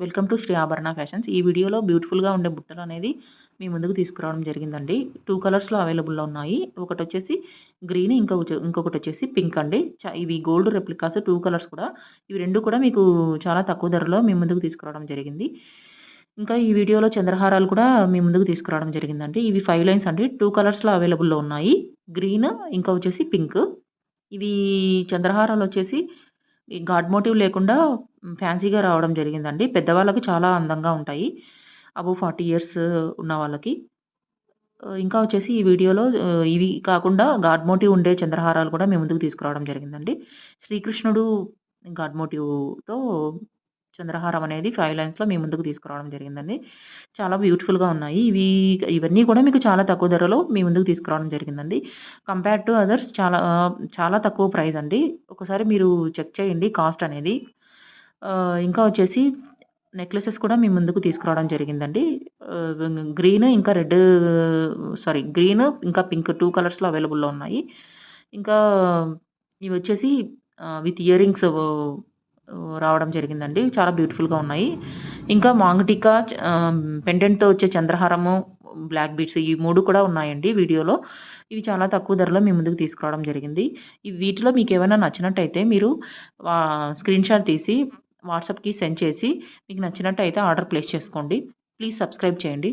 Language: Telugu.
వెల్కమ్ టు శ్రీ ఆభరణ ఫ్యాషన్స్. ఈ వీడియోలో బ్యూటిఫుల్‌గా ఉండే బుట్టలనేది మీ ముందుకు తీసుకురావడం జరిగిందండి. 2 కలర్స్‌లో అవైలబుల్‌లో ఉన్నాయి. ఒకటొచ్చేసి గ్రీన్ ఇంకొకటొచ్చేసి పింక్ అండి. ఇవి గోల్డ్ రెప్లికాస్ 2 కలర్స్ కూడా. ఇవి 2 కూడా మీకు చాలా తక్కువ ధరలో మీ ముందుకు తీసుకురావడం జరిగింది. ఇంకా ఈ వీడియోలో చంద్రహారాలు కూడా మీ ముందుకు తీసుకురావడం జరిగిందండి. ఇవి 5 లైన్స్ అండి. 2 కలర్స్‌లో అవైలబుల్‌లో ఉన్నాయి. గ్రీన్ ఇంకా వచ్చేసి పింక్. ఇవి చంద్రహారాలొచ్చేసి ఈ గాడ్ మోటివ్ లేకుండా ఫ్యాన్సీగా రావడం జరిగిందండి. పెద్దవాళ్ళకి చాలా అందంగా ఉంటాయి. అబోవ్ 40 ఇయర్స్ ఉన్న వాళ్ళకి. ఇంకా వచ్చేసి ఈ వీడియోలో ఇవి కాకుండా గాడ్ మోటివ్ ఉండే చంద్రహారాలు కూడా మీ ముందుకు తీసుకురావడం జరిగిందండి. శ్రీకృష్ణుడు గాడ్ మోటివ్‌తో చంద్రహారం అనేది 5 లైన్స్‌లో మీ ముందుకు తీసుకురావడం జరిగిందండి. చాలా బ్యూటిఫుల్‌గా ఉన్నాయి. ఇవన్నీ కూడా మీకు చాలా తక్కువ ధరలో మీ ముందుకు తీసుకురావడం జరిగిందండి. కంపేర్ టు అదర్స్ చాలా తక్కువ ప్రైస్ అండి. ఒకసారి మీరు చెక్ చేయండి కాస్ట్ అనేది. ఇంకా వచ్చేసి నెక్లెసెస్ కూడా మీ ముందుకు తీసుకురావడం జరిగిందండి. గ్రీన్ ఇంకా గ్రీన్ ఇంకా పింక్ 2 కలర్స్‌లో అవైలబుల్‌లో ఉన్నాయి. ఇంకా ఇవొచ్చేసి విత్ ఇయరింగ్స్ రావడం జరిగిందండి. చాలా బ్యూటిఫుల్‌గా ఉన్నాయి. ఇంకా మాంగటికా పెండెంట్‌తో వచ్చే చంద్రహారము, బ్లాక్ బీడ్స్ ఈ 3 కూడా ఉన్నాయండి వీడియోలో. ఇవి చాలా తక్కువ ధరలో మీ ముందుకు తీసుకురావడం జరిగింది. వీటిలో మీకేమైనా నచ్చినట్టయితే మీరు స్క్రీన్‌షాట్ తీసి వాట్సాప్‌కి సెండ్ చేసి మీకు నచ్చినట్టయితే ఆర్డర్ ప్లేస్ చేసుకోండి. ప్లీజ్ సబ్స్క్రైబ్ చేయండి.